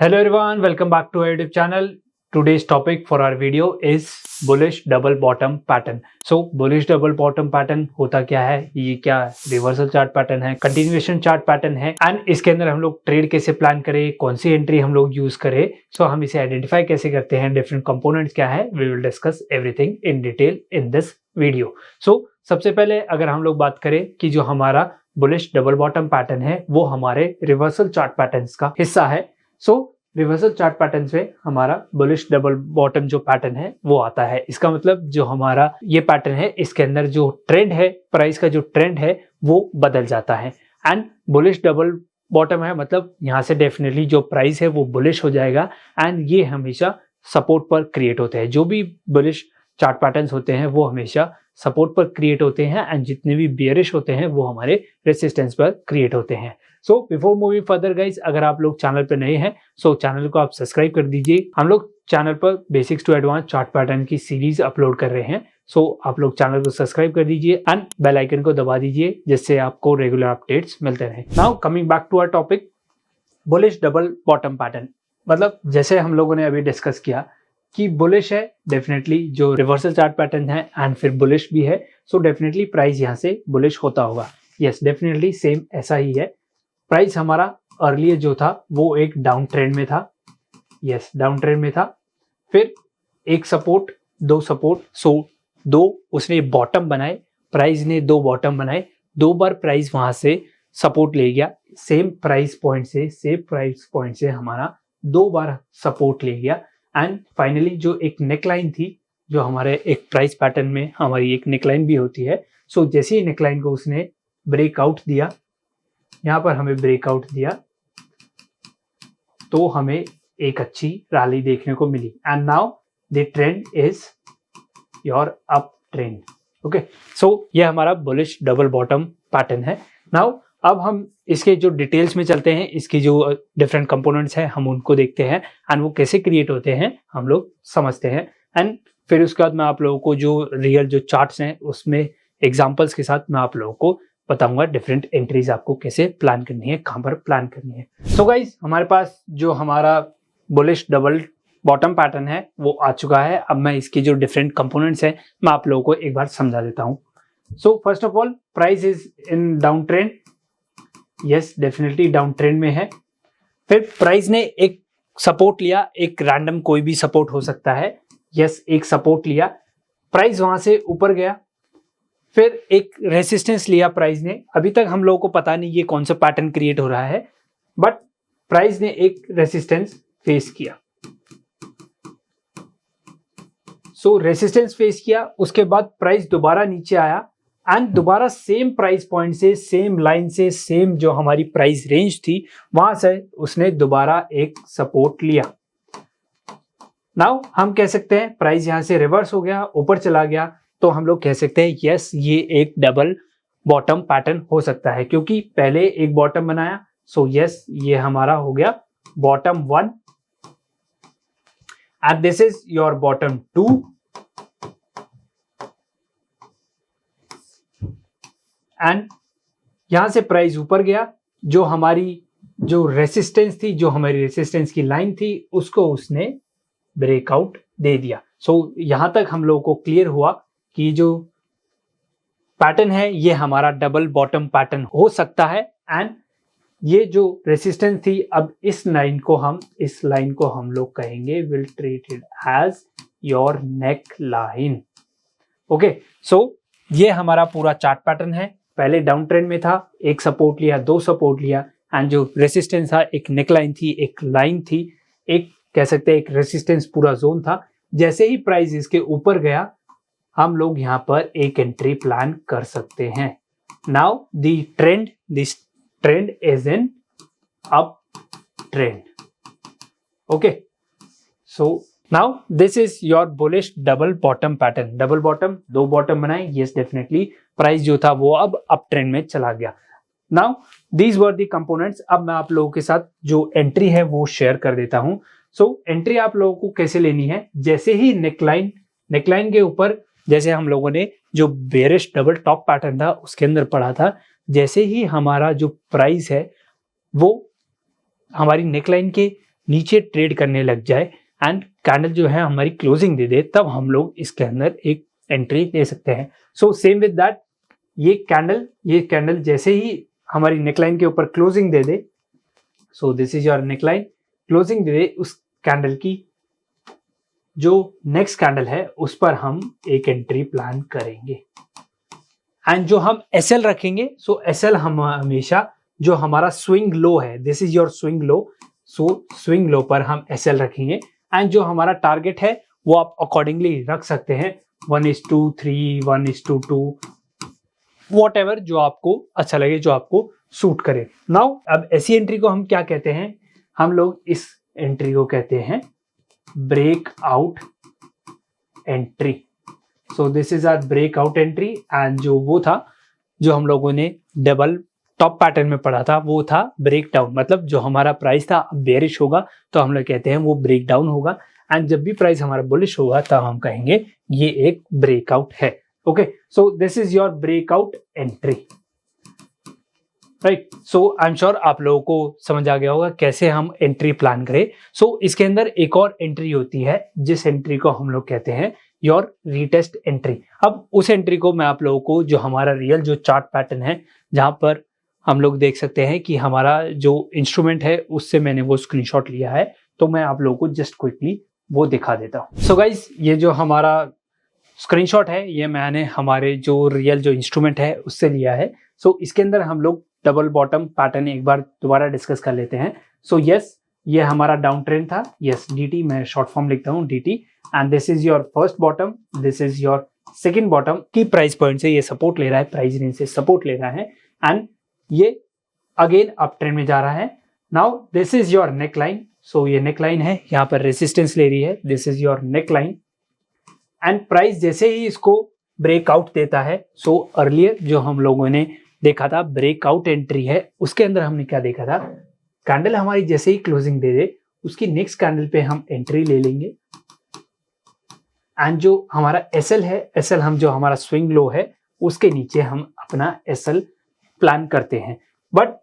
Hello everyone, welcome back to our YouTube channel. Today's topic for our video is bullish double bottom pattern. So bullish double bottom pattern होता क्या है, ये क्या reversal chart pattern है, continuation chart pattern है and इसके अंदर हम लोग ट्रेड कैसे प्लान करें, कौन सी एंट्री हम लोग यूज करें, सो हम इसे आइडेंटिफाई कैसे करते हैं, डिफरेंट कंपोनेंट्स क्या है, we will discuss everything in detail in this video. So सबसे पहले अगर हम लोग बात करें कि जो हमारा बुलिश डबल बॉटम पैटर्न है वो हमारे रिवर्सल चार्ट पैटर्न्स का हिस्सा है. सो रिवर्सल चार्ट पैटर्न में हमारा बुलिश डबल बॉटम जो पैटर्न है वो आता है. इसका मतलब जो हमारा ये पैटर्न है इसके अंदर जो ट्रेंड है, प्राइस का जो ट्रेंड है वो बदल जाता है. एंड बुलिश डबल बॉटम है मतलब यहाँ से डेफिनेटली जो प्राइस है वो बुलिश हो जाएगा एंड ये हमेशा सपोर्ट पर क्रिएट होते हैं. जो भी बुलिश चार्ट पैटर्न्स होते हैं वो हमेशा सपोर्ट पर क्रिएट होते हैं एंड जितने भी बेयरिश होते हैं वो हमारे रेसिस्टेंस पर क्रिएट होते हैं. So before moving further guys, अगर आप लोग चैनल पर नए हैं सो चैनल को आप सब्सक्राइब कर दीजिए. हम लोग चैनल पर basics to advance chart pattern की सीरीज अपलोड कर रहे हैं. सो आप लोग चैनल को सब्सक्राइब कर दीजिए एंड बेल आइकन को दबा दीजिए जिससे आपको रेगुलर अपडेट्स मिलते रहें. Now coming back to our topic, bullish double bottom pattern. मतलब जैसे हम लोगों ने अभी डिस्कस किया कि बुलिश है डेफिनेटली जो रिवर्सल चार्ट पैटर्न है एंड फिर बुलिश भी है. सो डेफिनेटली प्राइस यहाँ से बुलिश होता होगा. यस डेफिनेटली सेम ऐसा ही है. प्राइस हमारा अर्लियर जो था वो एक डाउन ट्रेंड में था. यस डाउन ट्रेंड में था. फिर एक सपोर्ट, दो सपोर्ट, सो दो उसने बॉटम बनाए, प्राइस ने दो बॉटम बनाए, दो बार प्राइस वहां से सपोर्ट ले गया. सेम प्राइस पॉइंट से हमारा दो बार सपोर्ट ले गया एंड फाइनली जो एक नेकलाइन थी, जो हमारे एक प्राइस पैटर्न में हमारी एक नेकलाइन भी होती है. सो जैसे ही नेकलाइन को उसने ब्रेकआउट दिया, यहाँ पर हमें ब्रेकआउट दिया तो हमें एक अच्छी रैली देखने को मिली and now the trend is your up trend. Okay, so ये हमारा बुलिश डबल बॉटम पैटर्न है. नाउ अब हम इसके जो डिटेल्स में चलते हैं, इसकी जो डिफरेंट कंपोनेंट्स हैं हम उनको देखते हैं एंड वो कैसे क्रिएट होते हैं हम लोग समझते हैं एंड फिर उसके बाद मैं आप लोगों को जो रियल जो चार्ट्स हैं उसमें एग्जांपल्स के साथ मैं आप लोगों को बताऊंगा डिफरेंट एंट्रीज आपको कैसे प्लान करनी है, कहां पर प्लान करनी है. सो गाइज हमारे पास जो हमारा बुलिश डबल बॉटम पैटर्न है वो आ चुका है. अब मैं इसकी जो डिफरेंट कंपोनेंट्स हैं मैं आप लोगों को एक बार समझा देता हूं. So first of all price is in down trend. Yes definitely down trend में है. फिर प्राइस ने एक सपोर्ट लिया, एक रैंडम कोई भी सपोर्ट हो सकता है. यस एक सपोर्ट लिया, प्राइस वहां से ऊपर गया, फिर एक रेसिस्टेंस लिया प्राइस ने. अभी तक हम लोगों को पता नहीं ये कौन सा पैटर्न क्रिएट हो रहा है बट प्राइस ने एक रेसिस्टेंस फेस किया. सो रेसिस्टेंस फेस किया, उसके बाद प्राइस दोबारा नीचे आया एंड दोबारा सेम प्राइस पॉइंट से, सेम लाइन से, सेम जो हमारी प्राइस रेंज थी वहां से उसने दोबारा एक सपोर्ट लिया. नाउ हम कह सकते हैं प्राइस यहां से रिवर्स हो गया, ऊपर चला गया, तो हम लोग कह सकते हैं यस ये एक डबल बॉटम पैटर्न हो सकता है क्योंकि पहले एक बॉटम बनाया. सो यस ये हमारा हो गया bottom one and this is your bottom two and यहां से प्राइस ऊपर गया, जो हमारी जो रेसिस्टेंस थी, जो हमारी रेसिस्टेंस की लाइन थी उसको उसने ब्रेकआउट दे दिया. सो यहां तक हम लोगों को क्लियर हुआ कि जो पैटर्न है ये हमारा डबल बॉटम पैटर्न हो सकता है एंड ये जो रेसिस्टेंस थी अब इस लाइन को हम लोग कहेंगे will treat it as your neck line. Okay, so ये हमारा पूरा चार्ट पैटर्न है. पहले डाउन ट्रेंड में था, एक सपोर्ट लिया, दो सपोर्ट लिया एंड जो रेसिस्टेंस था एक नेक लाइन थी, एक लाइन थी, एक कह सकते हैं एक रेसिस्टेंस पूरा जोन था. जैसे ही प्राइस इसके ऊपर गया हम लोग यहाँ पर एक एंट्री प्लान कर सकते हैं. Now this trend is in up trend. Okay, so now this is your bullish double bottom pattern. Double bottom, दो बॉटम बनाए. यस डेफिनेटली प्राइस जो था वो अब अप ट्रेंड में चला गया. Now these were the components. अब मैं आप लोगों के साथ जो एंट्री है वो शेयर कर देता हूं. सो एंट्री आप लोगों को कैसे लेनी है, जैसे ही नेकलाइन के ऊपर, जैसे हम लोगों ने जो बेरिश डबल टॉप पैटर्न था उसके अंदर पढ़ा था, जैसे ही हमारा जो प्राइस है वो हमारी नेकलाइन के नीचे ट्रेड करने लग जाए एंड कैंडल जो है हमारी क्लोजिंग दे दे, तब हम लोग इसके अंदर एक एंट्री ले सकते हैं। सो सेम विद दैट, ये कैंडल जैसे ही हमारी नेकलाइन के ऊपर क्लोजिंग दे दे, so this is your neckline, closing दे दे, उस कैंडल की जो नेक्स्ट कैंडल है उस पर हम एक एंट्री प्लान करेंगे। एंड जो हम एसएल रखेंगे, सो एसएल हम हमेशा जो हमारा स्विंग लो है, this is your swing low, so swing low पर हम एसएल रखेंगे। एंड जो हमारा टारगेट है वो आप अकॉर्डिंगली रख सकते हैं, 1:3, 1:2, वॉट एवर जो आपको अच्छा लगे, जो आपको सूट करे। नाउ अब ऐसी एंट्री को हम क्या कहते हैं, हम लोग इस एंट्री को कहते हैं breakout entry. So this is our breakout entry. And जो वो था जो हम लोगों ने डबल टॉप पैटर्न में पढ़ा था वो था ब्रेक डाउन, मतलब जो हमारा प्राइस था बेरिश होगा तो हम लोग कहते हैं वो ब्रेक डाउन होगा, एंड जब भी प्राइस हमारा बुलिश होगा तब हम कहेंगे ये एक ब्रेकआउट है। Okay, so this is your breakout entry, right. So I am sure आप लोगों को समझ आ गया होगा कैसे हम एंट्री प्लान करें। सो इसके अंदर एक और एंट्री होती है जिस एंट्री को हम लोग कहते हैं योर रीटेस्ट एंट्री। अब उस एंट्री को मैं आप लोगों को, जो हमारा रियल जो चार्ट पैटर्न है जहां पर हम लोग देख सकते हैं कि हमारा जो इंस्ट्रूमेंट है उससे मैंने वो स्क्रीनशॉट लिया है, तो मैं आप लोगों को जस्ट क्विकली वो दिखा देता हूँ। सो गाइज, ये जो हमारा स्क्रीनशॉट है ये मैंने हमारे जो रियल जो इंस्ट्रूमेंट है उससे लिया है। सो इसके अंदर हम लोग डबल बॉटम पैटर्न एक बार दोबारा डिस्कस कर लेते हैं। सो यस, ये हमारा डाउन ट्रेंड था, यस DT, मैं शॉर्ट फॉर्म लिखता हूँ DT, and this is your first bottom, this is your second bottom की प्राइस पॉइंट से ये सपोर्ट ले रहा है, प्राइस रेंज से सपोर्ट ले रहा है, एंड ये अगेन अप ट्रेंड में जा रहा है। Now this is your neck line, so ये नेक लाइन है, यहाँ पर रेसिस्टेंस ले रही है, this is your neck line, and price जैसे ही इसको ब्रेकआउट देता है, सो अर्लियर जो हम लोगों ने देखा था ब्रेकआउट एंट्री है, उसके अंदर हमने क्या देखा था, कैंडल हमारी जैसे ही क्लोजिंग दे दे उसकी नेक्स्ट कैंडल पे हम एंट्री ले लेंगे, एंड जो हमारा एसएल है, एसएल हम जो हमारा स्विंग लो है उसके नीचे हम अपना एसएल प्लान करते हैं। बट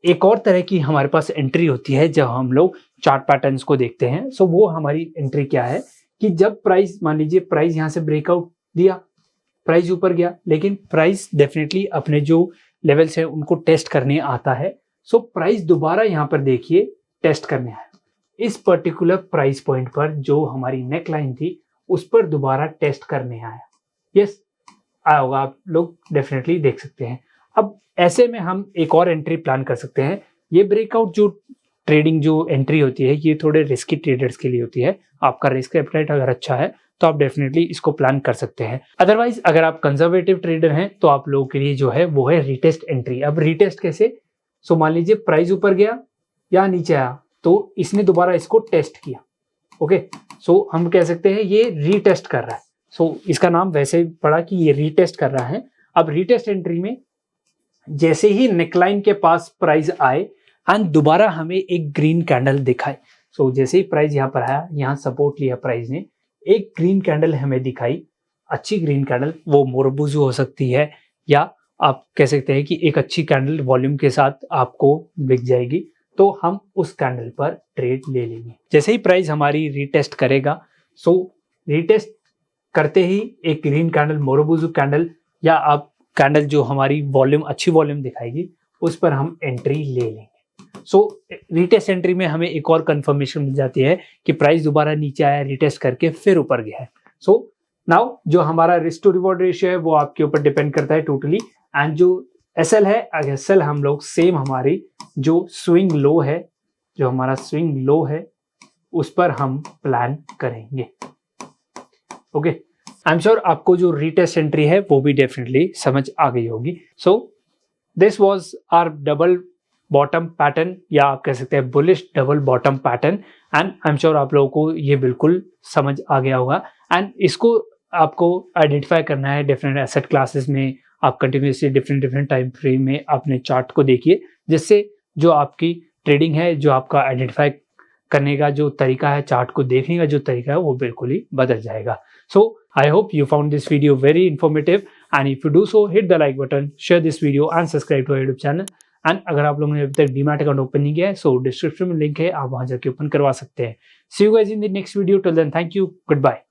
एक और तरह की हमारे पास एंट्री होती है जब हम लोग चार्ट पैटर्न्स को देखते हैं। सो वो हमारी एंट्री क्या है कि जब प्राइस, मान लीजिए प्राइस यहाँ से ब्रेकआउट दिया, प्राइस ऊपर गया, लेकिन प्राइस डेफिनेटली अपने जो लेवल्स है उनको टेस्ट करने आता है। सो प्राइस दोबारा यहाँ पर देखिए टेस्ट करने आया, इस पर्टिकुलर प्राइस पॉइंट पर जो हमारी नेक लाइन थी उस पर दोबारा टेस्ट करने आया। यस, आया होगा, आप लोग डेफिनेटली देख सकते हैं। अब ऐसे में हम एक और एंट्री प्लान कर सकते हैं। ये ब्रेकआउट जो ट्रेडिंग जो एंट्री होती है ये थोड़े रिस्की ट्रेडर्स के लिए होती है। आपका रिस्क एपेटाइट अगर अच्छा है तो आप डेफिनेटली इसको प्लान कर सकते हैं। अदरवाइज अगर आप कंजर्वेटिव ट्रेडर हैं तो आप लोगों के लिए जो है वो है रीटेस्ट एंट्री। अब रीटेस्ट कैसे, सो मान लीजिए प्राइस ऊपर गया या नीचे आया तो इसने दोबारा इसको टेस्ट किया। ओके, सो हम कह सकते हैं ये रीटेस्ट कर रहा है। सो इसका नाम वैसे ही पड़ा कि ये रीटेस्ट कर रहा है। अब रीटेस्ट एंट्री में जैसे ही नेकलाइन के पास प्राइस आए एंड दोबारा हमें एक ग्रीन कैंडल दिखाए, सो जैसे ही प्राइस यहाँ पर आया, यहाँ सपोर्ट लिया प्राइस ने, एक ग्रीन कैंडल हमें दिखाई, अच्छी ग्रीन कैंडल, वो मोरबुजू हो सकती है या आप कह सकते हैं कि एक अच्छी कैंडल वॉल्यूम के साथ आपको दिख जाएगी, तो हम उस कैंडल पर ट्रेड ले लेंगे। जैसे ही प्राइस हमारी रीटेस्ट करेगा, सो रीटेस्ट करते ही एक ग्रीन कैंडल, मोरबुजू कैंडल या आप कैंडल जो हमारी वॉल्यूम, अच्छी वॉल्यूम दिखाएगी, उस पर हम एंट्री ले लेंगे। सो रीटेस्ट एंट्री में हमें एक और कंफर्मेशन मिल जाती है कि प्राइस दोबारा नीचे आया, रीटेस्ट करके फिर ऊपर गया है। सो नाउ जो हमारा रिस्क टू रिवॉर्ड रेशियो है वो आपके ऊपर डिपेंड करता है टोटली, एंड जो एसएल है, एसएल हम लोग सेम हमारी जो स्विंग लो है, जो हमारा स्विंग लो है उस पर हम प्लान करेंगे। ओके, आई एम श्योर आपको जो रीटेस्ट एंट्री है वो भी डेफिनेटली समझ आ गई होगी। So this was our double bottom pattern, या आप कह सकते हैं bullish double bottom pattern, and I am sure आप लोगों को ये बिल्कुल समझ आ गया होगा। एंड इसको आपको आइडेंटिफाई करना है डिफरेंट एसेट क्लासेस में, आप कंटिन्यूसली डिफरेंट टाइम फ्रेम में अपने चार्ट को देखिए, जिससे जो आपकी ट्रेडिंग है, जो आपका आइडेंटिफाई करने का जो तरीका है, चार्ट को देखने का जो तरीका है, वो बिल्कुल ही बदल जाएगा। सो I hope you found this video very informative, and if you do so, hit the like button, share this video and subscribe to our YouTube channel. And अगर आप लोगों ने अभी तक डीमैट अकाउंट ओपन नहीं किया है, सो डिस्क्रिप्शन में लिंक है, आप वहां जाके ओपन करवा सकते हैं। See you guys in the next video, till then thank you, good bye.